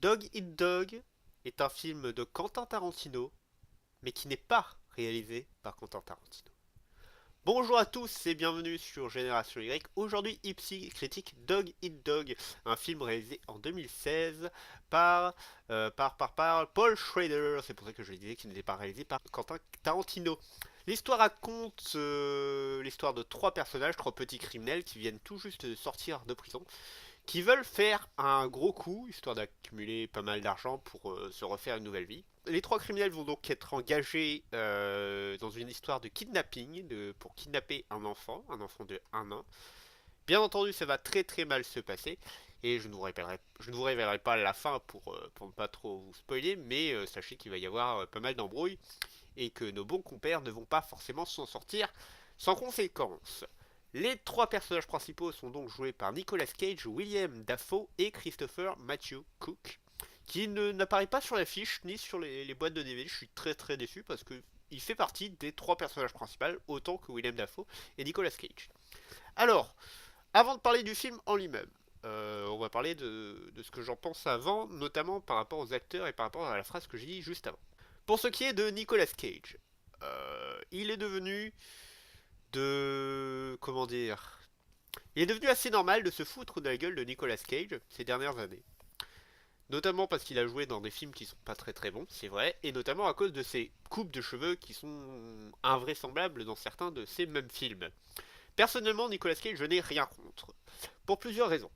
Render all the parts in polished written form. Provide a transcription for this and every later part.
Dog Eat Dog est un film de Quentin Tarantino, mais qui n'est pas réalisé par Quentin Tarantino. Bonjour à tous et bienvenue sur Génération Y. Aujourd'hui, Ipsy critique Dog Eat Dog, un film réalisé en 2016 par Paul Schrader. C'est pour ça que je disais qu'il n'était pas réalisé par Quentin Tarantino. L'histoire raconte l'histoire de trois personnages, trois petits criminels qui viennent tout juste de sortir de prison, qui veulent faire un gros coup, histoire d'accumuler pas mal d'argent pour se refaire une nouvelle vie. Les trois criminels vont donc être engagés dans une histoire de kidnapping, pour kidnapper un enfant de 1 an. Bien entendu, ça va très très mal se passer, et je ne vous révélerai pas la fin pour ne pas trop vous spoiler, mais sachez qu'il va y avoir pas mal d'embrouilles, et que nos bons compères ne vont pas forcément s'en sortir sans conséquence. Les trois personnages principaux sont donc joués par Nicolas Cage, William Dafoe et Christopher Matthew Cook, qui n'apparaît pas sur l'affiche ni sur les boîtes de DVD. Je suis très très déçu parce que il fait partie des trois personnages principaux, autant que William Dafoe et Nicolas Cage. Alors, avant de parler du film en lui-même, on va parler de ce que j'en pense avant, notamment par rapport aux acteurs et par rapport à la phrase que j'ai dit juste avant. Pour ce qui est de Nicolas Cage, il est devenu de... comment dire, il est devenu assez normal de se foutre de la gueule de Nicolas Cage ces dernières années. Notamment parce qu'il a joué dans des films qui sont pas très très bons, c'est vrai, et notamment à cause de ses coupes de cheveux qui sont invraisemblables dans certains de ces mêmes films. Personnellement, Nicolas Cage, je n'ai rien contre. Pour plusieurs raisons.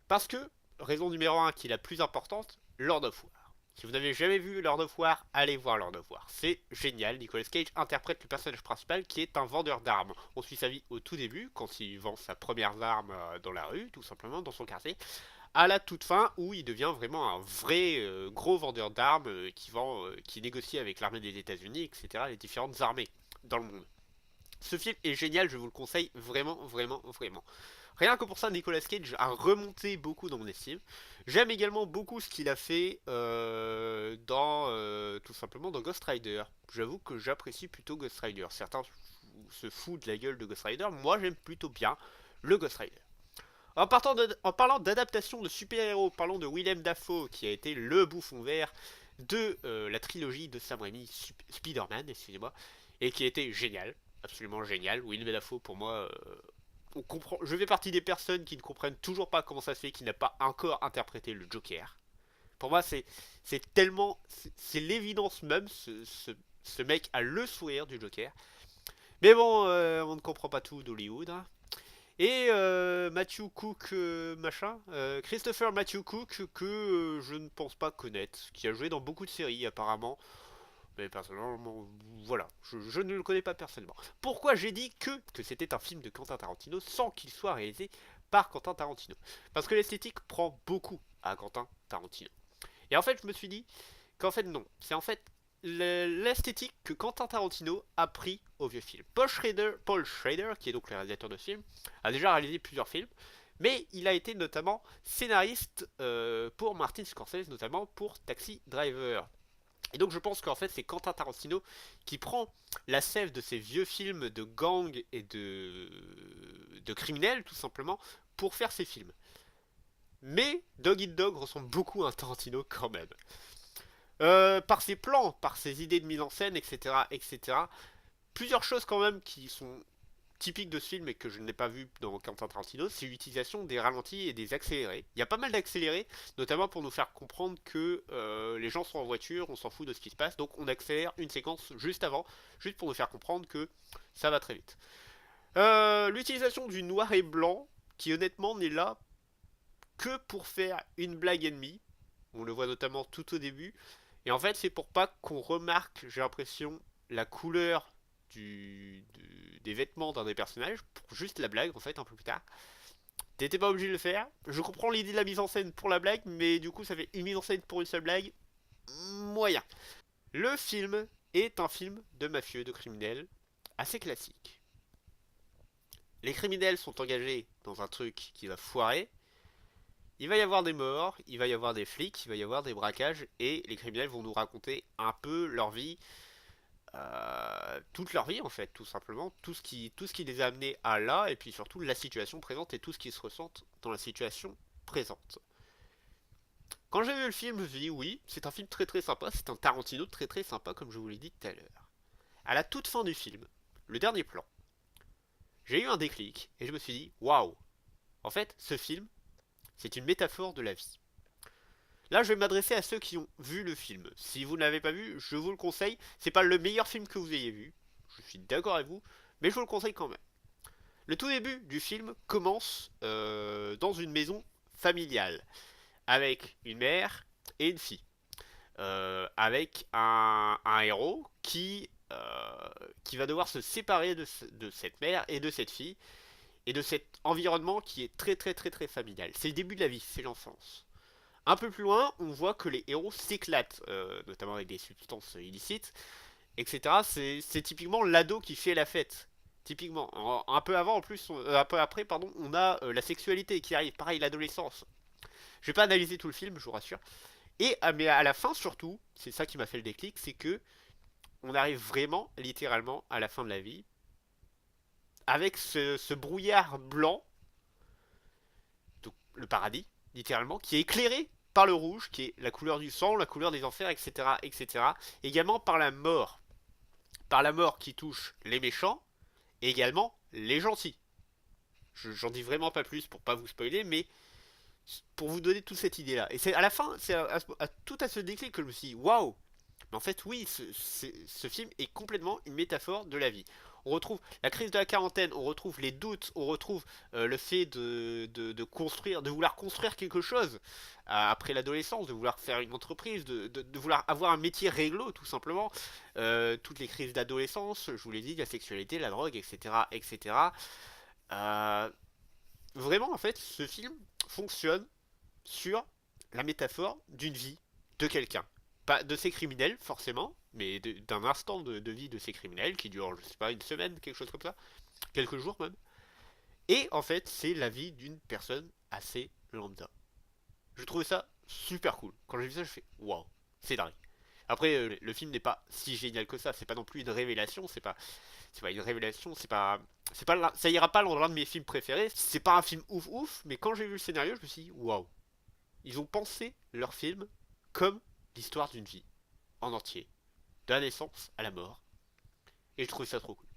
Parce que, raison numéro un qui est la plus importante, Lord of War. Si vous n'avez jamais vu Lord of War, allez voir Lord of War. C'est génial. Nicolas Cage interprète le personnage principal qui est un vendeur d'armes. On suit sa vie au tout début, quand il vend sa première arme dans la rue, tout simplement, dans son quartier, à la toute fin où il devient vraiment un vrai gros vendeur d'armes qui négocie avec l'armée des États-Unis, etc., les différentes armées dans le monde. Ce film est génial, je vous le conseille vraiment, vraiment, vraiment. Rien que pour ça, Nicolas Cage a remonté beaucoup dans mon estime. J'aime également beaucoup ce qu'il a fait tout simplement dans Ghost Rider. J'avoue que j'apprécie plutôt Ghost Rider. Certains se foutent de la gueule de Ghost Rider, moi j'aime plutôt bien le Ghost Rider. En parlant d'adaptation de super-héros, parlons de Willem Dafoe, qui a été le bouffon vert de la trilogie de Sam Raimi, Spider-Man, excusez-moi, et qui a été génial, absolument génial. Willem Dafoe, pour moi, on comprend. Je fais partie des personnes qui ne comprennent toujours pas comment ça se fait qu'il n'a pas encore interprété le Joker. Pour moi, c'est tellement, c'est l'évidence même. Ce mec a le sourire du Joker. Mais bon, on ne comprend pas tout d'Hollywood, hein. Et Matthew Cook, Christopher Matthew Cook, que je ne pense pas connaître, qui a joué dans beaucoup de séries apparemment. Mais personnellement, voilà, je ne le connais pas personnellement. Pourquoi j'ai dit que c'était un film de Quentin Tarantino sans qu'il soit réalisé par Quentin Tarantino? Parce que l'esthétique prend beaucoup à Quentin Tarantino. Et en fait, je me suis dit qu'en fait, non. C'est en fait l'esthétique que Quentin Tarantino a pris au vieux film. Paul Schrader, qui est donc le réalisateur de ce film, a déjà réalisé plusieurs films, mais il a été notamment scénariste pour Martin Scorsese, notamment pour Taxi Driver. Et donc je pense qu'en fait c'est Quentin Tarantino qui prend la sève de ces vieux films de gang et de criminels tout simplement pour faire ses films. Mais Dog Eat Dog ressemble beaucoup à un Tarantino quand même. Par ses plans, par ses idées de mise en scène, etc., etc. Plusieurs choses quand même qui sont typiques de ce film et que je n'ai pas vu dans Quentin Tarantino, c'est l'utilisation des ralentis et des accélérés. Il y a pas mal d'accélérés, notamment pour nous faire comprendre que les gens sont en voiture, on s'en fout de ce qui se passe, donc on accélère une séquence juste avant, juste pour nous faire comprendre que ça va très vite. L'utilisation du noir et blanc, qui honnêtement n'est là que pour faire une blague ennemie. On le voit notamment tout au début. Et en fait, c'est pour pas qu'on remarque, j'ai l'impression, la couleur des vêtements d'un des personnages, pour juste la blague, en fait, un peu plus tard. T'étais pas obligé de le faire. Je comprends l'idée de la mise en scène pour la blague, mais du coup, ça fait une mise en scène pour une seule blague. Moyen. Le film est un film de mafieux, de criminels, assez classique. Les criminels sont engagés dans un truc qui va foirer. Il va y avoir des morts, il va y avoir des flics, il va y avoir des braquages, et les criminels vont nous raconter un peu leur vie, toute leur vie en fait, tout simplement, tout ce qui les a amenés à là, et puis surtout la situation présente et tout ce qui se ressent dans la situation présente. Quand j'ai vu le film, je me suis dit oui, c'est un film très très sympa, c'est un Tarantino très très sympa comme je vous l'ai dit tout à l'heure. À la toute fin du film, le dernier plan, j'ai eu un déclic et je me suis dit waouh, en fait ce film, c'est une métaphore de la vie. Là, je vais m'adresser à ceux qui ont vu le film. Si vous ne l'avez pas vu, je vous le conseille. C'est pas le meilleur film que vous ayez vu. Je suis d'accord avec vous, mais je vous le conseille quand même. Le tout début du film commence dans une maison familiale, avec une mère et une fille. Avec un héros qui va devoir se séparer de cette mère et de cette fille, et de cet environnement qui est très très très très familial. C'est le début de la vie, c'est l'enfance. Un peu plus loin, on voit que les héros s'éclatent, notamment avec des substances illicites, etc. C'est typiquement l'ado qui fait la fête. Typiquement. Un peu avant, en plus, un peu après, pardon, on a la sexualité qui arrive. Pareil, l'adolescence. Je vais pas analyser tout le film, je vous rassure. Et mais à la fin, surtout, c'est ça qui m'a fait le déclic, c'est que on arrive vraiment, littéralement, à la fin de la vie, avec ce brouillard blanc, donc le paradis, littéralement, qui est éclairé par le rouge, qui est la couleur du sang, la couleur des enfers, etc., etc. Également par la mort qui touche les méchants, et également les gentils. J'en dis vraiment pas plus pour pas vous spoiler, mais pour vous donner toute cette idée-là. Et c'est à la fin, c'est tout à ce déclic que je me suis dit, waouh! Mais en fait, oui, ce film est complètement une métaphore de la vie. On retrouve la crise de la quarantaine, on retrouve les doutes, on retrouve le fait de construire, de vouloir construire quelque chose après l'adolescence, de vouloir faire une entreprise, de vouloir avoir un métier réglo, tout simplement. Toutes les crises d'adolescence, je vous l'ai dit, la sexualité, la drogue, etc. etc. Euh, Vraiment, en fait, ce film fonctionne sur la métaphore d'une vie de quelqu'un. Pas de ces criminels, forcément, mais d'un instant de vie de ces criminels qui dure, je sais pas, une semaine, quelque chose comme ça, quelques jours même. Et en fait, c'est la vie d'une personne assez lambda. Je trouvais ça super cool. Quand j'ai vu ça, je fais waouh, c'est dingue. Après, le film n'est pas si génial que ça. C'est pas non plus une révélation. C'est pas une révélation. C'est pas, ça ira pas dans l'un de mes films préférés. C'est pas un film ouf ouf. Mais quand j'ai vu le scénario, je me suis dit waouh. Ils ont pensé leur film comme l'histoire d'une vie en entier, de la naissance à la mort. Et je trouve ça trop cool.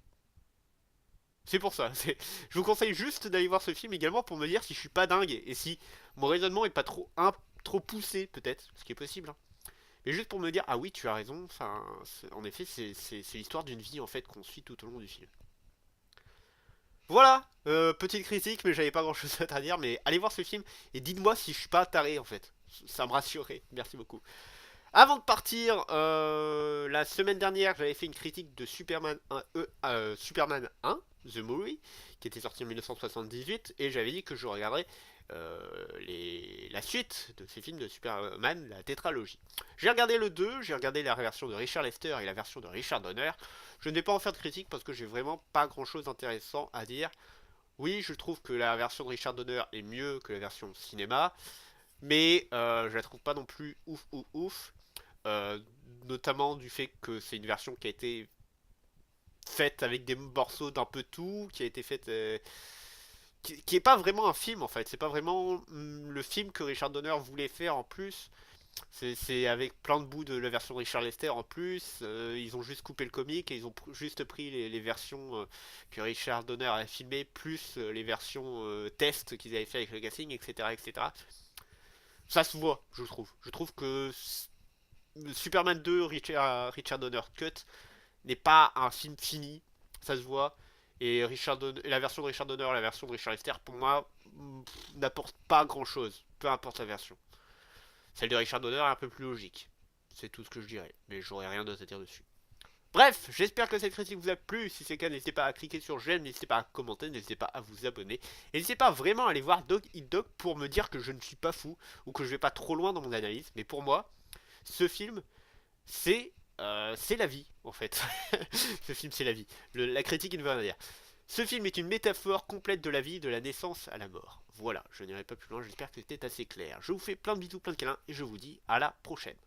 C'est pour ça. Je vous conseille juste d'aller voir ce film également pour me dire si je suis pas dingue et si mon raisonnement est pas trop poussé peut-être, ce qui est possible. Hein. Mais juste pour me dire ah oui tu as raison. Enfin, en effet c'est l'histoire d'une vie en fait qu'on suit tout au long du film. Voilà, petite critique, mais j'avais pas grand chose à dire. Mais allez voir ce film et dites-moi si je suis pas taré en fait. Ça me rassurerait. Merci beaucoup. Avant de partir, la semaine dernière, j'avais fait une critique de Superman 1, The Movie, qui était sorti en 1978, et j'avais dit que je regarderais la suite de ces films de Superman, la tétralogie. J'ai regardé le 2, j'ai regardé la version de Richard Lester et la version de Richard Donner. Je ne vais pas en faire de critique parce que j'ai vraiment pas grand chose d'intéressant à dire. Oui, je trouve que la version de Richard Donner est mieux que la version cinéma, mais je la trouve pas non plus ouf ouf ouf. Euh, Notamment du fait que c'est une version qui a été faite avec des morceaux d'un peu tout, qui a été faite, qui est pas vraiment un film en fait, c'est pas vraiment le film que Richard Donner voulait faire en plus. C'est avec plein de bouts de la version Richard Lester en plus. Ils ont juste coupé le comic et ils ont juste pris les versions que Richard Donner a filmées, plus les versions test qu'ils avaient fait avec le casting, etc., etc. Ça se voit, je trouve. Je trouve que Superman 2 Richard Donner Cut n'est pas un film fini, ça se voit. Et la version de Richard Donner, la version de Richard Lester, pour moi, n'apporte pas grand chose, peu importe la version. Celle de Richard Donner est un peu plus logique. C'est tout ce que je dirais, mais j'aurais rien d'autre à dire dessus. Bref, j'espère que cette critique vous a plu. Si c'est le cas, n'hésitez pas à cliquer sur j'aime, n'hésitez pas à commenter, n'hésitez pas à vous abonner. Et n'hésitez pas vraiment à aller voir Dog Eat Dog pour me dire que je ne suis pas fou ou que je vais pas trop loin dans mon analyse. Mais pour moi, ce film, c'est la vie, en fait. Ce film, c'est la vie. La critique, il ne veut rien dire. Ce film est une métaphore complète de la vie, de la naissance à la mort. Voilà, je n'irai pas plus loin, j'espère que c'était assez clair. Je vous fais plein de bisous, plein de câlins, et je vous dis à la prochaine.